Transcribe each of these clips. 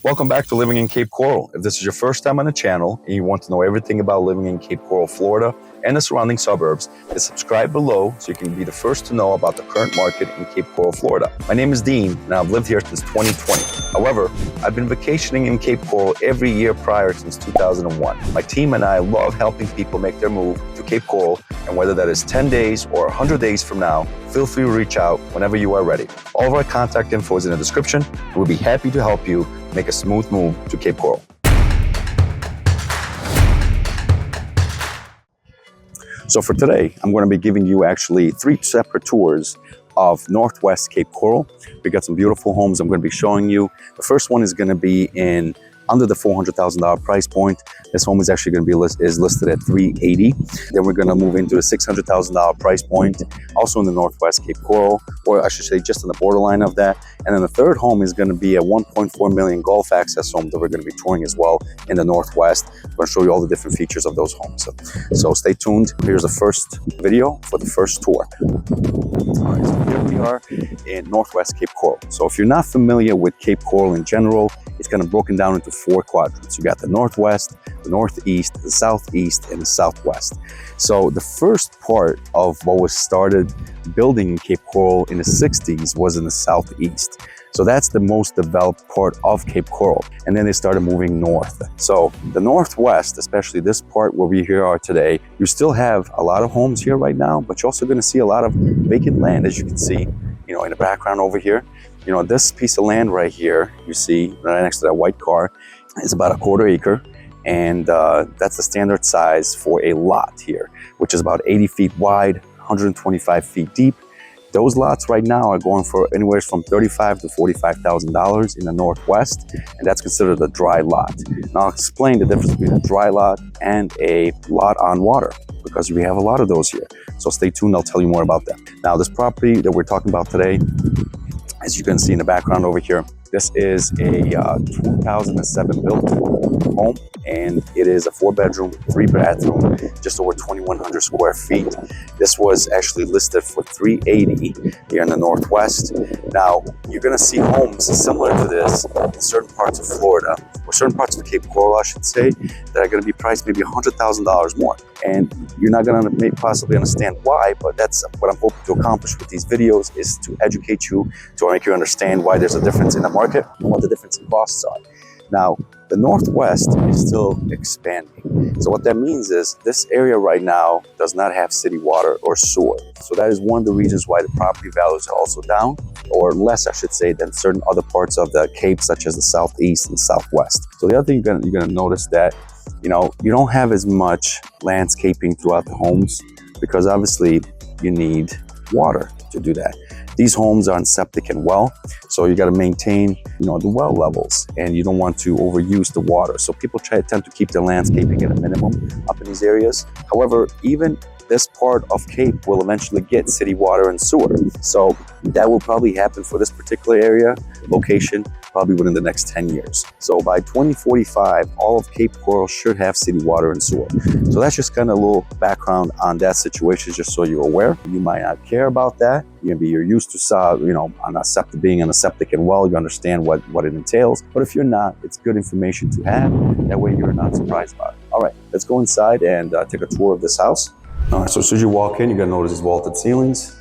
Welcome back to Living in Cape Coral. If this is your first time on the channel and you want to know everything about living in Cape Coral, Florida and the surrounding suburbs, then subscribe below so you can be the first to know about the current market in Cape Coral, Florida. My name is Dean and I've lived here since 2020. However, I've been vacationing in Cape Coral every year prior since 2001. My team and I love helping people make their move to Cape Coral, and whether that is 10 days or 100 days from now, feel free to reach out whenever you are ready. All of our contact info is in the description, and we'll be happy to help you make a smooth move to Cape Coral. So for today, I'm going to be giving you actually 3 separate tours of Northwest Cape Coral. We got some beautiful homes I'm going to be showing you. The first one is going to be in under the $400,000 price point. This home is actually going to be listed at $380,000. Then we're going to move into the $600,000 price point, also in the Northwest Cape Coral, or I should say just on the borderline of that. And then the third home is going to be a $1.4 million Gulf access home that we're going to be touring as well in the Northwest. I'm going to show you all the different features of those homes. So stay tuned. Here's the first video for the first tour. All right, so here we are in Northwest Cape Coral. So if you're not familiar with Cape Coral in general, it's kind of broken down into 4 quadrants. You got the Northwest, the Northeast, the Southeast, and the Southwest. So the first part of what was started building in Cape Coral in the 60s was in the Southeast. So that's the most developed part of Cape Coral. And then they started moving north. So the Northwest, especially this part where we here are today, you still have a lot of homes here right now, but you're also going to see a lot of vacant land, as you can see, in the background over here. This piece of land right here, you see right next to that white car, is about a 1/4 acre. And that's the standard size for a lot here, which is about 80 feet wide, 125 feet deep. Those lots right now are going for anywhere from $35,000 to $45,000 in the Northwest, and that's considered a dry lot. Now I'll explain the difference between a dry lot and a lot on water, because we have a lot of those here. So stay tuned, I'll tell you more about that. Now this property that we're talking about today, as you can see in the background over here, this is a 2007 built home, and it is a 4-bedroom, 3-bathroom, just over 2,100 square feet. This was actually listed for $380,000 here in the Northwest. Now, you're going to see homes similar to this in certain parts of Florida, or certain parts of Cape Coral, I should say, that are going to be priced maybe $100,000 more. And you're not going to possibly understand why, but that's what I'm hoping to accomplish with these videos, is to educate you, to make you understand why there's a difference in the market and what the difference in costs are. Now, the Northwest is still expanding. So what that means is this area right now does not have city water or sewer. So that is one of the reasons why the property values are also down, or less, I should say, than certain other parts of the Cape, such as the Southeast and Southwest. So the other thing you're gonna notice that, you don't have as much landscaping throughout the homes, because obviously you need water to do that. These homes are on septic and well, so you got to maintain, the well levels, and you don't want to overuse the water. So people tend to keep their landscaping at a minimum up in these areas. However, even this part of Cape will eventually get city water and sewer. So that will probably happen for this particular area, location, probably within the next 10 years. So by 2045, all of Cape Coral should have city water and sewer. So that's just kind of a little background on that situation, just so you're aware. You might not care about that. You're used to, on a septic, being on a septic and well, you understand what it entails. But if you're not, it's good information to have. That way you're not surprised about it. All right, let's go inside and take a tour of this house. All right, so as soon as you walk in, you're gonna notice these vaulted ceilings.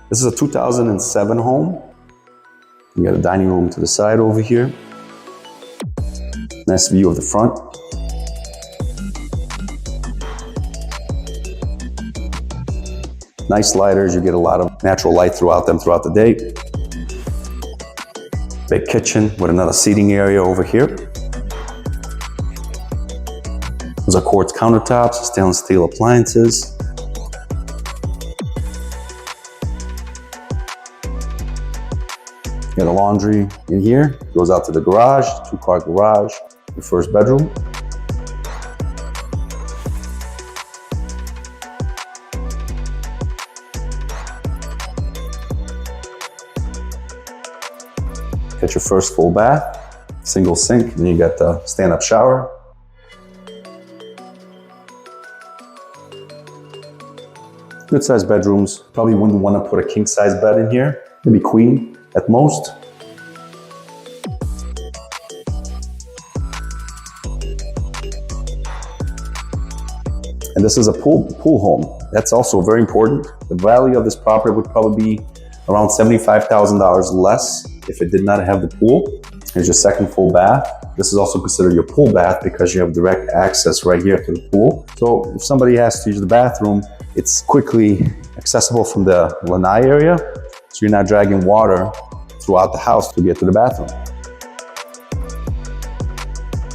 This is a 2007 home. You got a dining room to the side over here. Nice view of the front. Nice lighters, you get a lot of natural light throughout the day. Big kitchen with another seating area over here. Those are quartz countertops, stainless steel appliances. You got a laundry in here, goes out to the garage, 2-car garage, the first bedroom. Get your first full bath, single sink, and you got the stand-up shower. Good sized bedrooms. Probably wouldn't want to put a king size bed in here, maybe queen at most. And this is a pool home. That's also very important. The value of this property would probably be around $75,000 less if it did not have the pool. Here's your second full bath. This is also considered your pool bath because you have direct access right here to the pool. So if somebody has to use the bathroom, it's quickly accessible from the lanai area. So you're not dragging water throughout the house to get to the bathroom.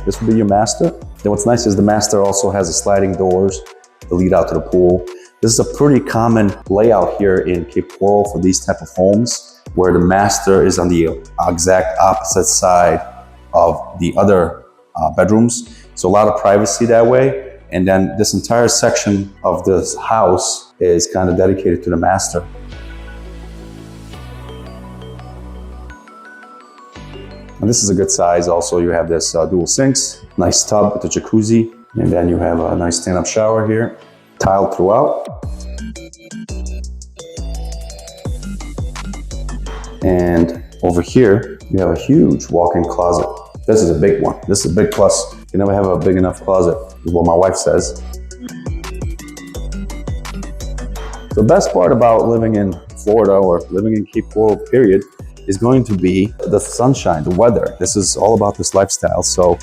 This will be your master. Then what's nice is the master also has the sliding doors that lead out to the pool. This is a pretty common layout here in Cape Coral for these type of homes, where the master is on the exact opposite side of the other bedrooms. So a lot of privacy that way. And then this entire section of this house is kind of dedicated to the master. And this is a good size. Also, you have this dual sinks, nice tub with a jacuzzi, and then you have a nice stand-up shower here, tiled throughout. And over here, you have a huge walk-in closet. This is a big one. This is a big plus. You never have a big enough closet, is what my wife says. The best part about living in Florida or living in Cape Coral, period, is going to be the sunshine, the weather. This is all about this lifestyle. So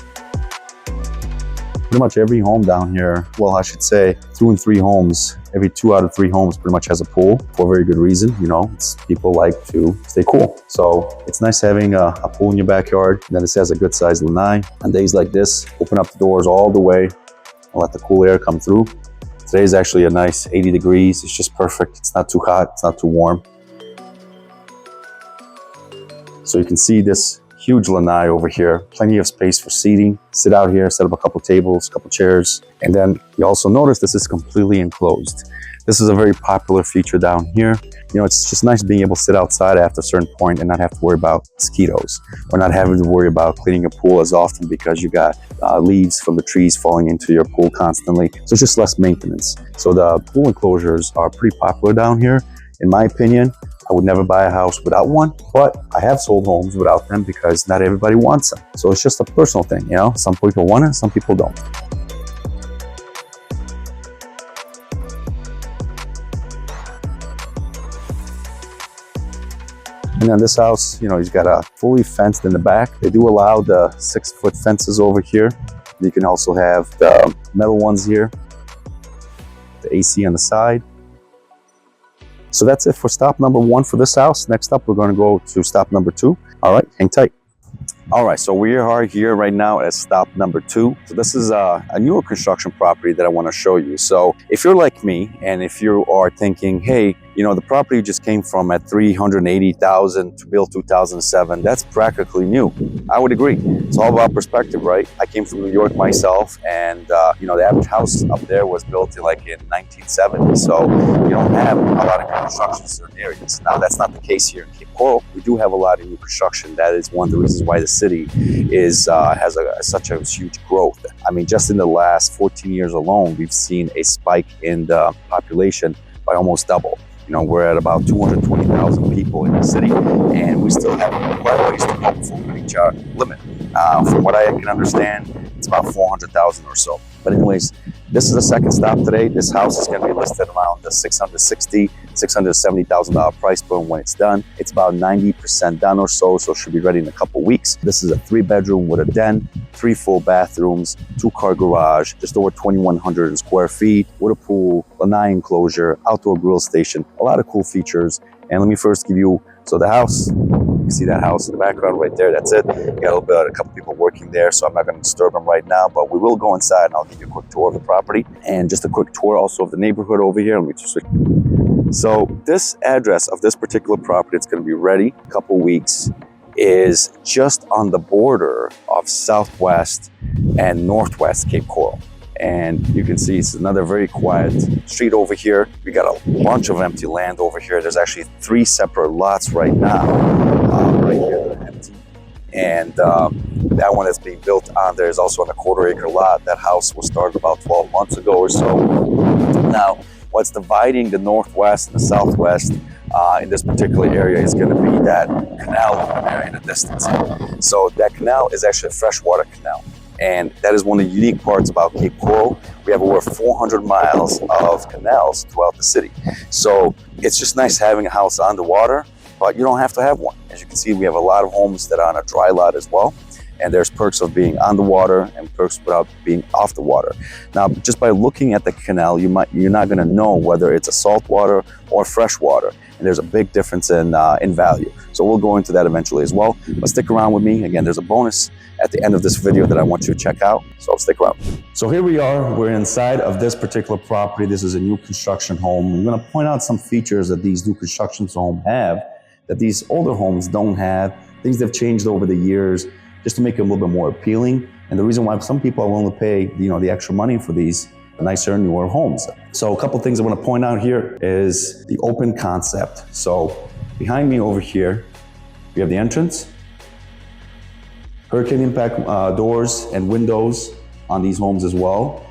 pretty much every home down here, well, I should say 2 and 3 homes, every 2 out of 3 homes pretty much has a pool for a very good reason. You know, people like to stay cool. So it's nice having a pool in your backyard. And then this has a good sized lanai. On days like this, open up the doors all the way and let the cool air come through. Today is actually a nice 80 degrees. It's just perfect. It's not too hot, it's not too warm. So you can see this huge lanai over here, plenty of space for seating. Sit out here, set up a couple tables, a couple chairs. And then you also notice this is completely enclosed. This is a very popular feature down here. You know, it's just nice being able to sit outside after a certain point and not have to worry about mosquitoes, or not having to worry about cleaning your pool as often because you got leaves from the trees falling into your pool constantly. So it's just less maintenance. So the pool enclosures are pretty popular down here. In my opinion, I would never buy a house without one, but I have sold homes without them because not everybody wants them. So it's just a personal thing, you know? Some people want it, some people don't. And then this house, you know, he's got a fully fenced in the back. They do allow the 6-foot fences over here. You can also have the metal ones here, the AC on the side. So that's it for stop number 1 for this house. Next up, we're going to go to stop number 2. All right, hang tight. All right, so we are here right now at stop number 2. So this is a newer construction property that I want to show you. So if you're like me, and if you are thinking, hey, you know, the property just came from at $380,000 to build 2007, that's practically new. I would agree. It's all about perspective, right? I came from New York myself, and you know, the average house up there was built in 1970. So you don't have a lot of construction in certain areas. Now, that's not the case here in Cape Coral. We do have a lot of new construction. That is one of the reasons why the city is has such a huge growth. I mean, just in the last 14 years alone, we've seen a spike in the population by almost double. You know, we're at about 220,000 people in the city, and we still have quite a ways to go before we reach our limit. From what I can understand, it's about 400,000 or so. But anyways, this is the second stop today. This house is going to be listed around the $660,000, $670,000 price point when it's done. It's about 90% done or so, so it should be ready in a couple weeks. This is a 3-bedroom with a den, 3 full bathrooms, 2-car garage, just over 2,100 square feet, with a pool, lanai enclosure, outdoor grill station, a lot of cool features. And let me first give you, so the house, you see that house in the background right there, that's it. You got a couple people working there, so I'm not going to disturb them right now, but we will go inside and I'll give you a quick tour of the property and just a quick tour also of the neighborhood over here. Let me just... So this address of this particular property, it's going to be ready in a couple weeks, is just on the border of Southwest and Northwest Cape Coral. And you can see it's another very quiet street over here. We got a bunch of empty land over here. There's actually 3 separate lots right now, right here that are empty. And that one that's being built on there is also on a 1/4-acre lot. That house was started about 12 months ago or so. Now, what's dividing the Northwest and the Southwest in this particular area is going to be that canal over there in the distance. So that canal is actually a freshwater canal. And that is one of the unique parts about Cape Coral. We have over 400 miles of canals throughout the city. So it's just nice having a house on the water, but you don't have to have one. As you can see, we have a lot of homes that are on a dry lot as well. And there's perks of being on the water and perks without being off the water. Now, just by looking at the canal, you're not gonna know whether it's a salt water or fresh water. And there's a big difference in value. So we'll go into that eventually as well. But stick around with me. Again, there's a bonus at the end of this video that I want you to check out. So stick around. So here we are, we're inside of this particular property. This is a new construction home. I'm gonna point out some features that these new construction homes have that these older homes don't have, things that have changed over the years, just to make it a little bit more appealing. And the reason why some people are willing to pay, the extra money for these nicer, newer homes. So a couple things I want to point out here is the open concept. So behind me over here, we have the entrance, hurricane impact doors and windows on these homes as well.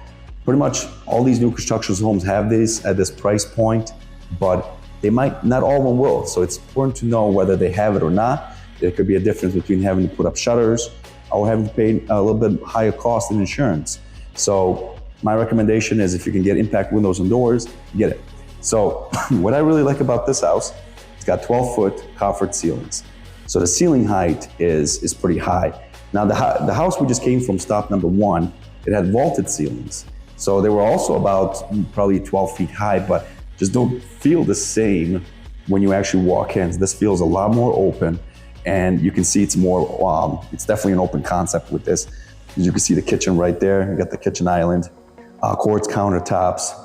Pretty much all these new construction homes have this at this price point, but they might not all of them will. So it's important to know whether they have it or not. There could be a difference between having to put up shutters or having to pay a little bit higher cost in insurance. So my recommendation is if you can get impact windows and doors, get it. So what I really like about this house, it's got 12-foot coffered ceilings. So the ceiling height is pretty high. Now the house we just came from, stop number 1, it had vaulted ceilings. So they were also about probably 12 feet high, but just don't feel the same when you actually walk in. This feels a lot more open. And you can see it's more, it's definitely an open concept with this. As you can see the kitchen right there, you got the kitchen island, quartz countertops.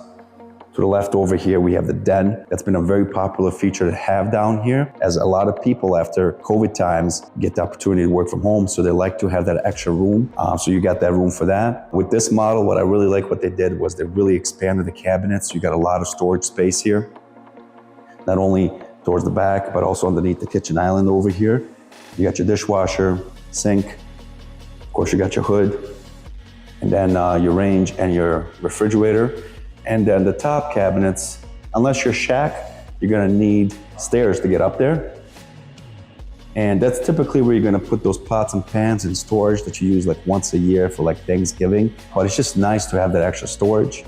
To the left over here, we have the den. That's been a very popular feature to have down here, as a lot of people after COVID times get the opportunity to work from home, so they like to have that extra room. So you got that room for that. With this model, what I really like what they did was they really expanded the cabinets. You got a lot of storage space here. Not only towards the back, but also underneath the kitchen island over here. You got your dishwasher, sink, of course you got your hood, and then your range and your refrigerator. And then the top cabinets, unless you're shack, you're gonna need stairs to get up there. And that's typically where you're gonna put those pots and pans in storage that you use like once a year for like Thanksgiving. But it's just nice to have that extra storage.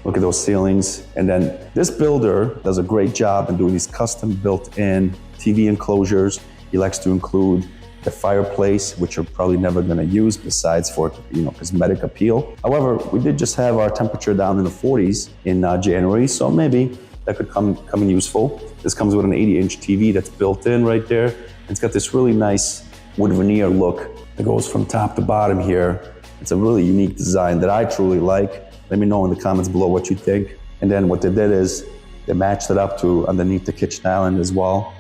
Look at those ceilings. And then this builder does a great job in doing these custom built-in TV enclosures. He likes to include the fireplace, which you're probably never gonna use besides for cosmetic appeal. However, we did just have our temperature down in the 40s in January, so maybe that could come in useful. This comes with an 80-inch TV that's built in right there. It's got this really nice wood veneer look that goes from top to bottom here. It's a really unique design that I truly like. Let me know in the comments below what you think. And then what they did is they matched it up to underneath the kitchen island as well.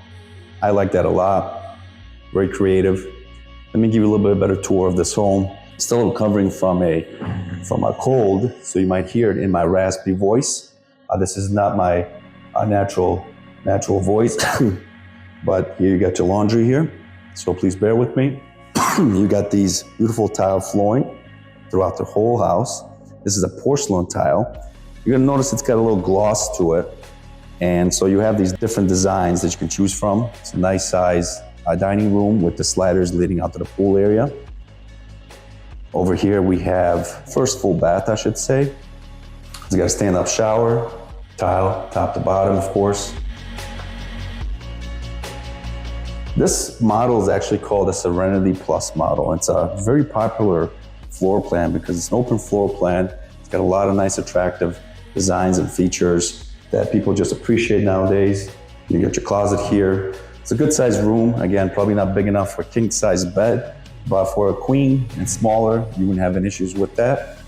I like that a lot. Very creative. Let me give you a little bit better tour of this home. Still recovering from a cold, so you might hear it in my raspy voice. This is not my natural voice, but here you got your laundry here. So please bear with me. You got these beautiful tile flooring throughout the whole house. This is a porcelain tile. You're gonna notice it's got a little gloss to it. And so you have these different designs that you can choose from. It's a nice size dining room with the sliders leading out to the pool area. Over here we have first full bath, I should say. It's got a stand-up shower, tile, top to bottom, of course. This model is actually called a Serenity Plus model. It's a very popular floor plan because it's an open floor plan. It's got a lot of nice, attractive designs and features that people just appreciate nowadays. You got your closet here. It's a good sized room. Again, probably not big enough for a king size bed, but for a queen and smaller, you wouldn't have any issues with that.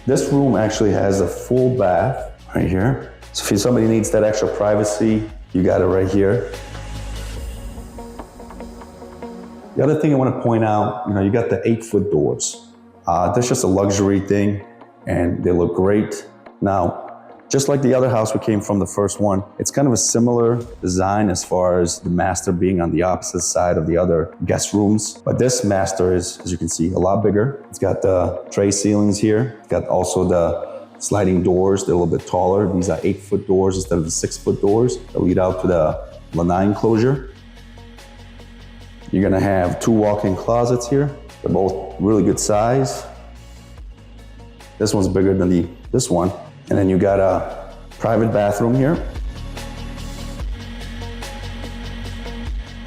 This room actually has a full bath right here. So if somebody needs that extra privacy, you got it right here. The other thing I want to point out, you got the 8-foot doors. That's just a luxury thing and they look great. Now, just like the other house we came from, the first one, it's kind of a similar design as far as the master being on the opposite side of the other guest rooms. But this master is, as you can see, a lot bigger. It's got the tray ceilings here. It's got also the sliding doors. They're a little bit taller. These are 8-foot doors instead of the 6-foot doors that lead out to the lanai enclosure. You're gonna have 2 walk-in closets here. They're both really good size. This one's bigger than this one. And then you got a private bathroom here.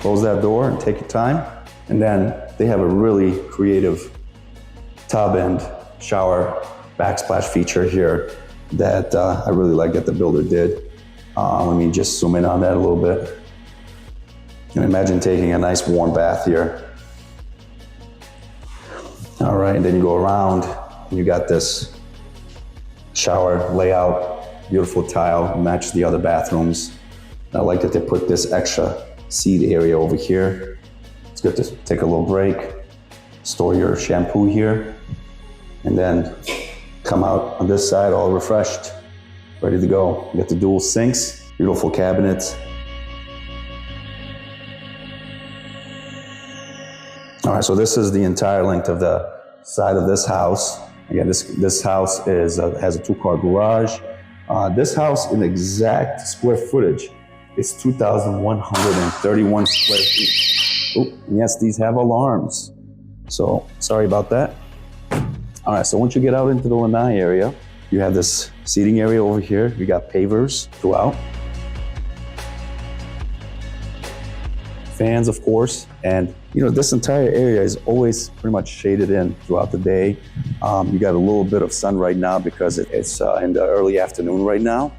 Close that door and take your time. And then they have a really creative tub and shower backsplash feature here that I really like that the builder did. Let me just zoom in on that a little bit. And imagine taking a nice warm bath here. All right, and then you go around and you got this shower layout, beautiful tile, matches the other bathrooms. I like that they put this extra seat area over here. It's good to take a little break, store your shampoo here, and then come out on this side all refreshed, ready to go. You got the dual sinks, beautiful cabinets. All right, so this is the entire length of the side of this house. Again, this house has a 2-car garage. This house in exact square footage is 2,131 square feet. Oh, yes, these have alarms. So sorry about that. All right, so once you get out into the lanai area, you have this seating area over here. We got pavers throughout. Fans, of course, and this entire area is always pretty much shaded in throughout the day. You got a little bit of sun right now because it's in the early afternoon right now.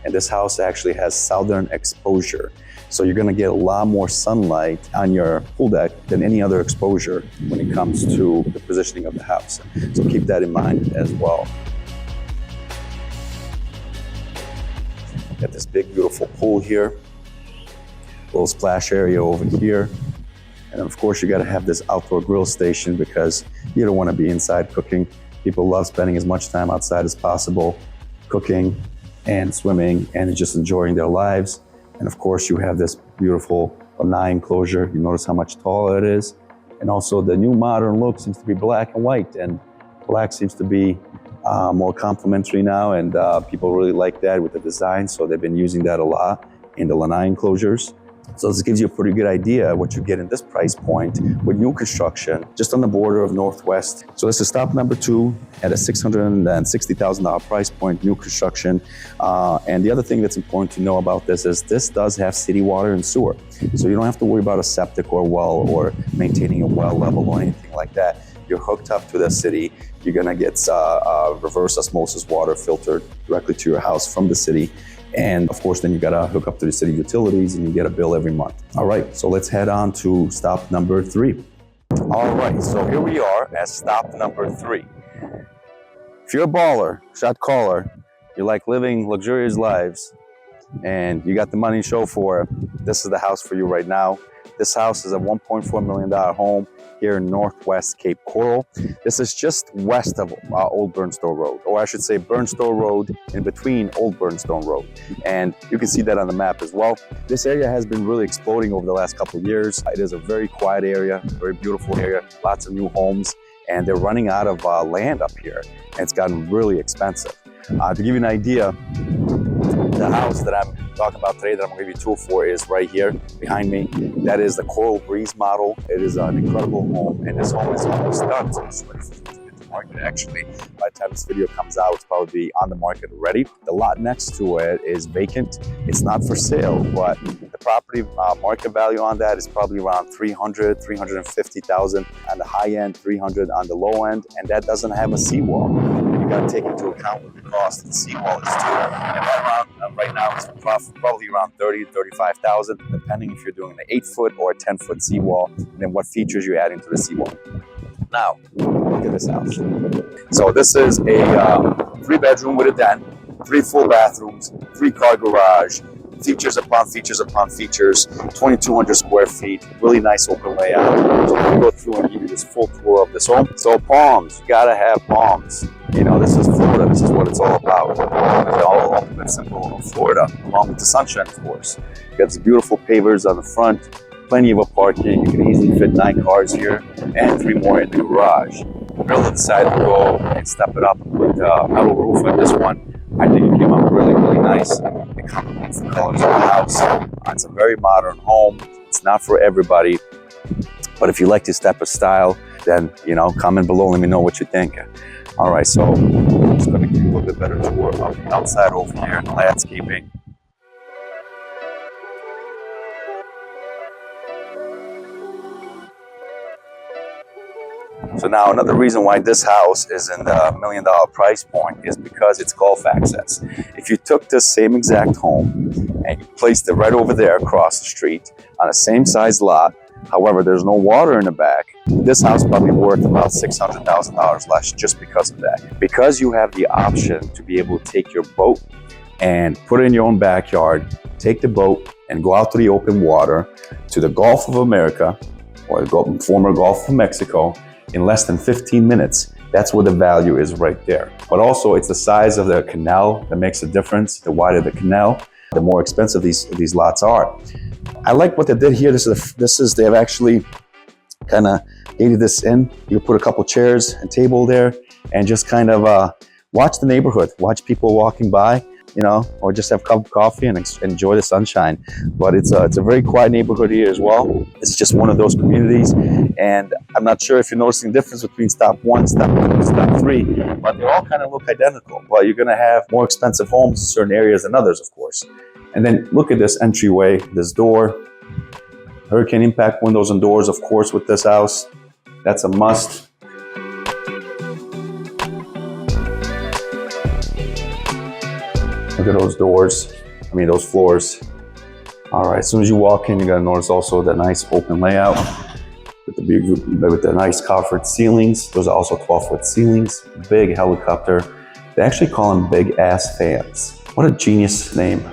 And this house actually has southern exposure. So you're gonna get a lot more sunlight on your pool deck than any other exposure when it comes to the positioning of the house. So keep that in mind as well. Got this big, beautiful pool here. Little splash area over here. And of course, you gotta have this outdoor grill station because you don't wanna be inside cooking. People love spending as much time outside as possible, cooking and swimming and just enjoying their lives. And of course, you have this beautiful lanai enclosure. You notice how much taller it is. And also the new modern look seems to be black and white, and black seems to be more complimentary now, and people really like that with the design. So they've been using that a lot in the lanai enclosures. So this gives you a pretty good idea of what you get in this price point with new construction, just on the border of Northwest. So this is stop number 2 at a $660,000 price point, new construction. And the other thing that's important to know about this is this does have city water and sewer. So you don't have to worry about a septic or well or maintaining a well level or anything like that. You're hooked up to the city. You're gonna get reverse osmosis water filtered directly to your house from the city. And of course, then you gotta hook up to the city utilities and you get a bill every month. All right, so let's head on to stop number 3. All right, so here we are at stop number 3. If you're a baller, shot caller, you like living luxurious lives, and you got the money to show for it, this is the house for you right now. This house is a $1.4 million home here in Northwest Cape Coral. This is just west of Old Burnstone Road, or I should say Burnstone Road in between Old Burnstone Road. And you can see that on the map as well. This area has been really exploding over the last couple of years. It is a very quiet area, very beautiful area, lots of new homes, and they're running out of land up here. And it's gotten really expensive. To give you an idea, the house that I'm talking about today that I'm going to give you a tour for is right here behind me. That is the Coral Breeze model. It is an incredible home, and this home is almost done. So it's ready to hit the market. Actually, by the time this video comes out, it's probably on the market already. The lot next to it is vacant. It's not for sale, but the property market value on that is probably around $300,000, $350,000 on the high end, $300,000 on the low end, and that doesn't have a seawall. You got to take into account what the cost of the seawall is too. And that right now is probably around $30,000 to $35,000, depending if you're doing an 8-foot or a 10-foot seawall, and then what features you're adding to the seawall. Now, look at this house. So this is a 3-bedroom with a den, 3 full bathrooms, 3-car garage, features upon features upon features, 2,200 square feet, really nice open layout. So I'm gonna go through and give you this full tour of this home. So palms, you gotta have palms. You know, this is Florida, this is what it's all about. The all ultimate symbol of Florida, along with the sunshine, of course. You got these beautiful pavers on the front, plenty of parking. You can easily fit 9 cars here and 3 more in the garage. Really decided to go and step it up with a metal roof on this one. I think it came out really, really nice. It complements the colors of the house. It's a very modern home. It's not for everybody, but if you like this type of style, then, you know, comment below, let me know what you think. All right, so I'm just gonna give you a little bit better tour of the outside over here, the landscaping. So now another reason why this house is in the $1 million price point is because it's golf access. If you took this same exact home and you placed it right over there across the street on the same size lot, however, there's no water in the back, this house is probably worth about $600,000 less just because of that. Because you have the option to be able to take your boat and put it in your own backyard, take the boat and go out to the open water, to the Gulf of America, or the former Gulf of Mexico, in less than 15 minutes. That's where the value is right there. But also it's the size of the canal that makes a difference. The wider the canal, the more expensive these lots are. I like what they did here. They've actually kind of dated this in. You put a couple chairs and table there and just kind of watch the neighborhood, watch people walking by, you know, or just have a cup of coffee and enjoy the sunshine. But it's a very quiet neighborhood here as well. It's just one of those communities. And I'm not sure if you're noticing the difference between stop 1, stop 2, stop 3, but they all kind of look identical. But you're gonna have more expensive homes in certain areas than others, of course. And then look at this entryway, this door. Hurricane impact windows and doors, of course, with this house. That's a must. Look at those doors, those floors. All right, as soon as you walk in, you're gonna notice also the nice open layout with the nice coffered ceilings. Those are also 12-foot ceilings, big helicopter. They actually call them big ass fans. What a genius name.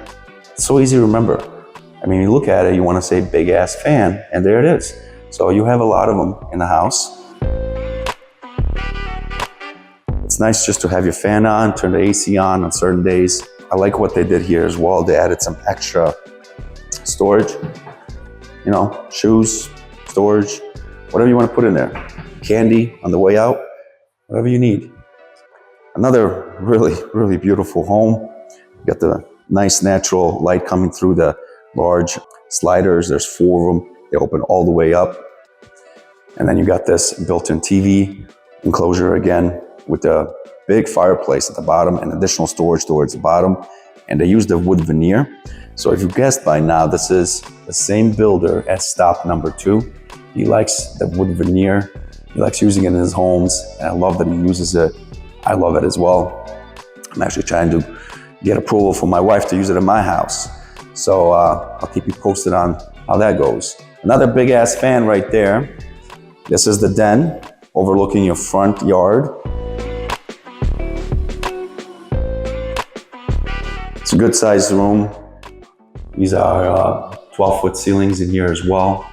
It's so easy to remember. I mean, you look at it, you wanna say big ass fan, and there it is. So you have a lot of them in the house. It's nice just to have your fan on, turn the AC on certain days. I like what they did here as well. They added some extra storage, you know, shoes, storage, whatever you want to put in there. Candy on the way out, whatever you need. Another really, really beautiful home. You got the nice natural light coming through the large sliders. There's 4 of them. They open all the way up. And then you got this built-in TV enclosure again with the big fireplace at the bottom and additional storage towards the bottom. And they use the wood veneer. So if you guessed by now, this is the same builder as stop number 2. He likes the wood veneer. He likes using it in his homes. And I love that he uses it. I love it as well. I'm actually trying to get approval for my wife to use it in my house. So I'll keep you posted on how that goes. Another big ass fan right there. This is the den overlooking your front yard. It's a good sized room. These are 12-foot ceilings in here as well.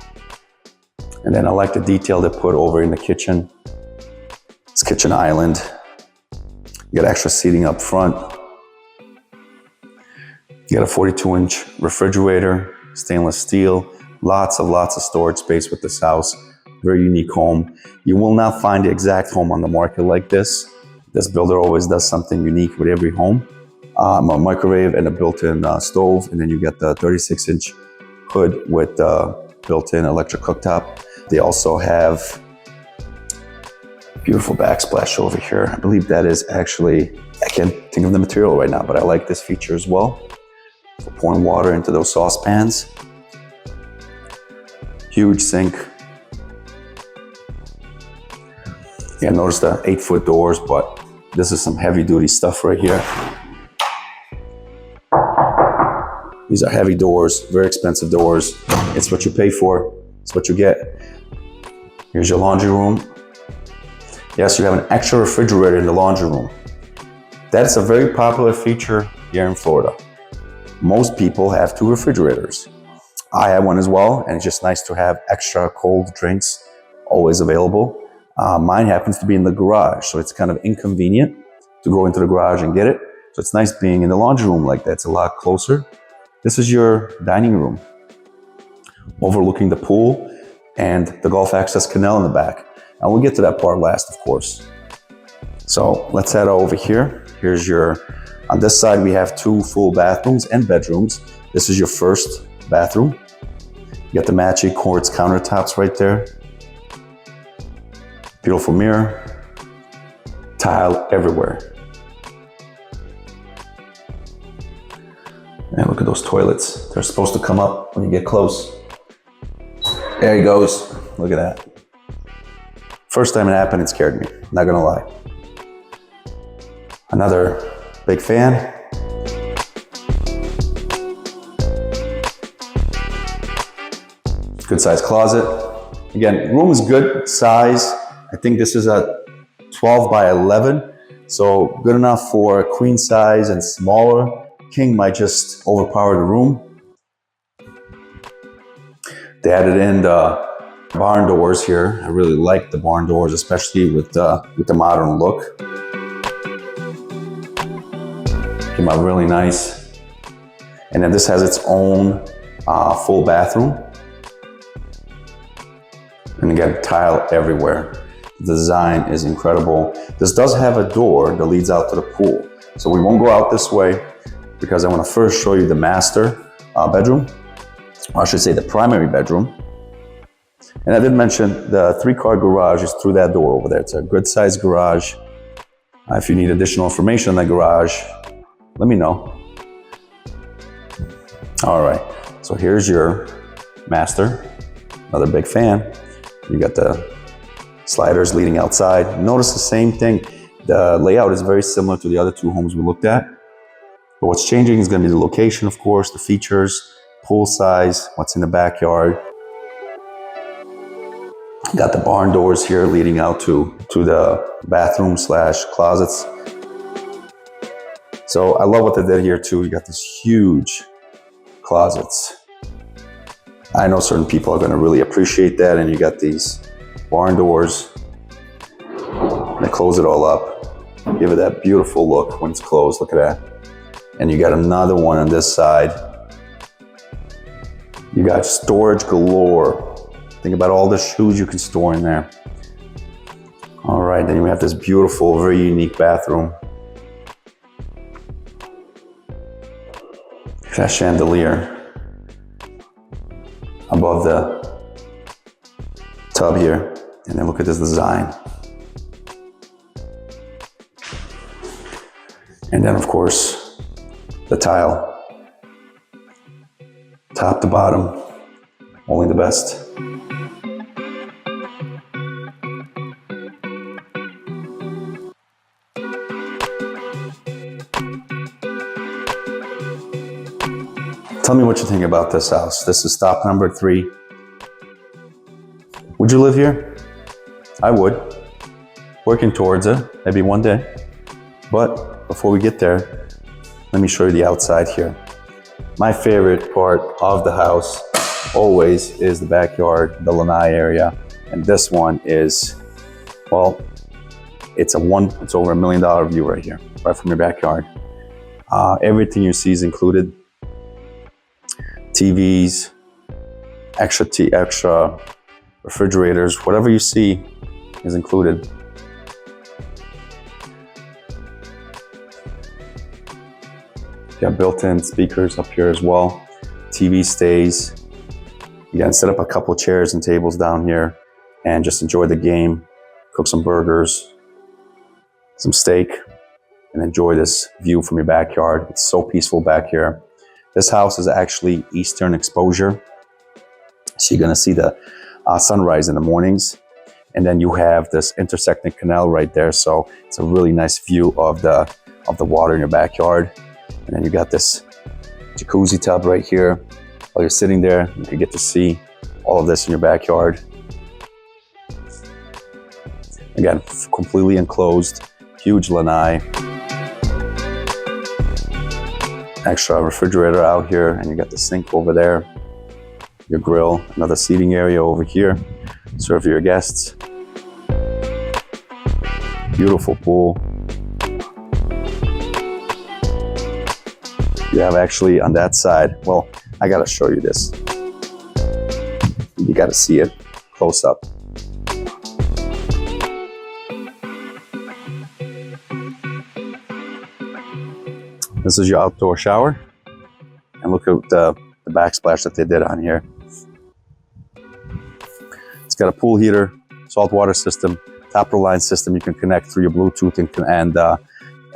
And then I like the detail they put over in the kitchen. It's kitchen island. You got extra seating up front. You got a 42-inch refrigerator, stainless steel. Lots of storage space with this house. Very unique home. You will not find the exact home on the market like this. This builder always does something unique with every home. A microwave and a built-in stove, and then you get the 36-inch hood with built-in electric cooktop. They also have beautiful backsplash over here. I believe that is actually, I can't think of the material right now, but I like this feature as well. For pouring water into those saucepans. Huge sink. Yeah, notice the 8-foot doors, but this is some heavy-duty stuff right here. These are heavy doors, very expensive doors. It's what you pay for, it's what you get. Here's your laundry room. Yes, you have an extra refrigerator in the laundry room. That's a very popular feature here in Florida. Most people have 2 refrigerators. I have one as well, and it's just nice to have extra cold drinks always available. Mine happens to be in the garage, so it's kind of inconvenient to go into the garage and get it. So it's nice being in the laundry room like that. It's a lot closer. This is your dining room, overlooking the pool and the Gulf Access Canal in the back. And we'll get to that part last, of course. So let's head over here. Here's your On this side, we have 2 full bathrooms and bedrooms. This is your first bathroom. You got the matching quartz countertops right there. Beautiful mirror. Tile everywhere. And look at those toilets. They're supposed to come up when you get close. There he goes. Look at that. First time it happened, it scared me. Not gonna lie. Another big fan. Good size closet. Again, room is good size. I think this is a 12 by 11. So good enough for a queen size and smaller. King might just overpower the room. They added in the barn doors here. I really like the barn doors, especially with the modern look. Came out really nice. And then this has its own full bathroom. And again, tile everywhere. The design is incredible. This does have a door that leads out to the pool. So we won't go out this way because I want to first show you the master bedroom. Or I should say the primary bedroom. And I did mention the 3-car garage is through that door over there. It's a good sized garage. If you need additional information on the garage, let me know. All right, so here's your master. Another big fan. You got the sliders leading outside. Notice the same thing. The layout is very similar to the other 2 homes we looked at. But what's changing is going to be the location, of course, the features, pool size, what's in the backyard. Got the barn doors here leading out to the bathroom / closets. So I love what they did here too. You got this huge closets. I know certain people are going to really appreciate that. And you got these barn doors. They close it all up. Give it that beautiful look when it's closed. Look at that. And you got another one on this side. You got storage galore. Think about all the shoes you can store in there. All right, then you have this beautiful, very unique bathroom. That chandelier above the tub here. And then look at this design. And then of course, the tile. Top to bottom, only the best. Tell me what you think about this house. This is stop number 3. Would you live here? I would. Working towards it, maybe one day. But before we get there, let me show you the outside here. My favorite part of the house always is the backyard, the lanai area. And this one is, well, it's over $1 million view right here, right from your backyard. Everything you see is included. TVs, extra refrigerators, whatever you see is included. You got built-in speakers up here as well. TV stays. You can set up a couple chairs and tables down here and just enjoy the game, cook some burgers, some steak, and enjoy this view from your backyard. It's so peaceful back here. This house is actually eastern exposure. So you're gonna see the sunrise in the mornings. And then you have this intersecting canal right there. So it's a really nice view of the water in your backyard. And then you got this jacuzzi tub right here. While you're sitting there, you can get to see all of this in your backyard. Again, completely enclosed, huge lanai. Extra refrigerator out here, and you got the sink over there, your grill, another seating area over here, serve your guests. Beautiful pool. You have actually on that side, well, I gotta show you this. You gotta see it close up. This is your outdoor shower. And look at the backsplash that they did on here. It's got a pool heater, salt water system, top of the line system. You can connect through your Bluetooth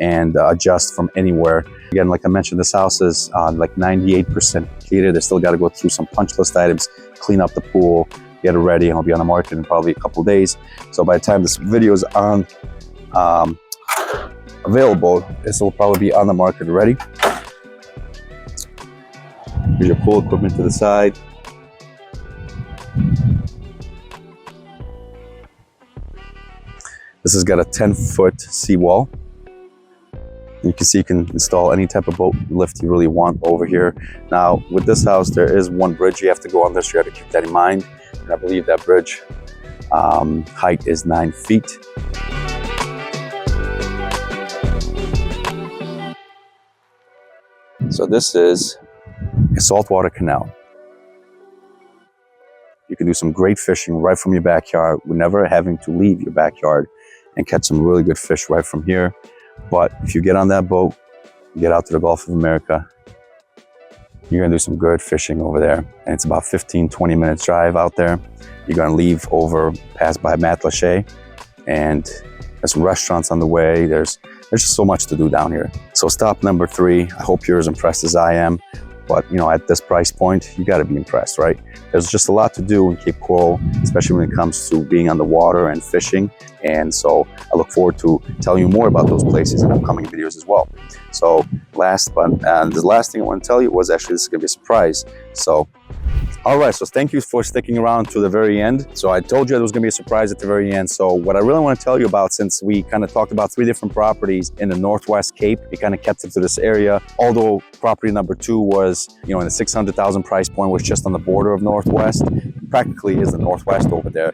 and adjust from anywhere. Again, like I mentioned, this house is like 98% completed. They still got to go through some punch list items, clean up the pool, get it ready, and it'll be on the market in probably a couple of days. So by the time this video is on available, this will probably be on the market already. Here's your pool equipment to the side. This has got a 10-foot seawall. You can see you can install any type of boat lift you really want over here. Now, with this house, there is one bridge you have to go under, so you have to keep that in mind. And I believe that bridge height is 9 feet. So this is a saltwater canal. You can do some great fishing right from your backyard, with never having to leave your backyard, and catch some really good fish right from here. But if you get on that boat, get out to the Gulf of America, you're gonna do some good fishing over there. And it's about 15-20 minutes drive out there. You're gonna leave pass by Matlacha, and there's some restaurants on the way. There's just so much to do down here. So stop number 3, I hope you're as impressed as I am. But you know, at this price point, you gotta be impressed, right? There's just a lot to do in Cape Coral, especially when it comes to being on the water and fishing. And so I look forward to telling you more about those places in upcoming videos as well. So the last thing I want to tell you was actually this is gonna be a surprise. So, all right, so thank you for sticking around to the very end. So I told you there was gonna be a surprise at the very end. So what I really want to tell you about, since we kind of talked about 3 different properties in the Northwest Cape, we kind of kept it to this area. Although property number 2 was, you know, in the 600,000 price point, was just on the border of Northwest. Practically is the Northwest over there.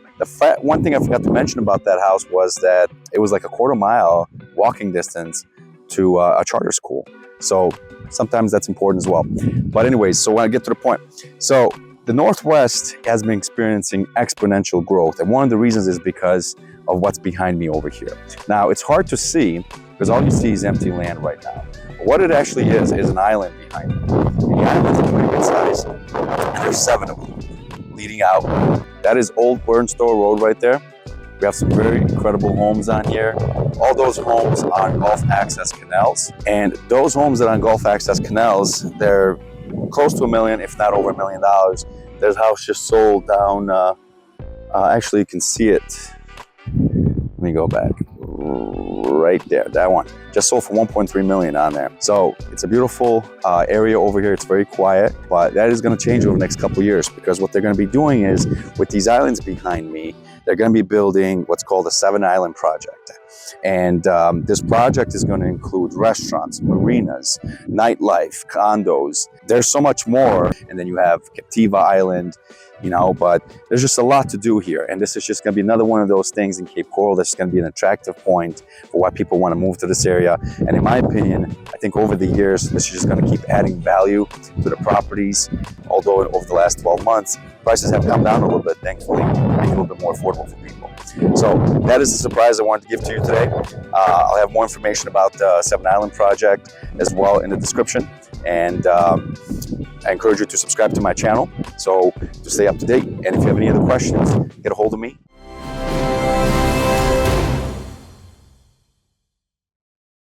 One thing I forgot to mention about that house was that it was like a quarter-mile walking distance to a charter school. So sometimes that's important as well. But anyways, so when I get to the point, so the Northwest has been experiencing exponential growth, and one of the reasons is because of what's behind me over here. Now, it's hard to see because all you see is empty land right now. But what it actually is an island behind me. And the island's a pretty good size, and there's 7 of them leading out. That is Old Burnstone Road right there. We have some very incredible homes on here. All those homes are on Gulf Access Canals. And those homes that are on Gulf Access Canals, they're close to $1 million, if not over $1 million. There's a house just sold down, actually you can see it. Let me go back. Right there, that one. Just sold for $1.3 million on there. So it's a beautiful area over here. It's very quiet, but that is gonna change over the next couple of years, because what they're gonna be doing is, with these islands behind me, they're gonna be building what's called a 7-island project. And this project is gonna include restaurants, marinas, nightlife, condos. There's so much more. And then you have Captiva Island, you know, but there's just a lot to do here. And this is just gonna be another one of those things in Cape Coral that's gonna be an attractive point for why people wanna move to this area. And in my opinion, I think over the years, this is just gonna keep adding value to the properties. Although over the last 12 months, prices have come down a little bit, thankfully, make it a little bit more affordable for people. So that is the surprise I wanted to give to you today. I'll have more information about the 7-island project as well in the description. And I encourage you to subscribe to my channel so to stay up to date. And if you have any other questions, get a hold of me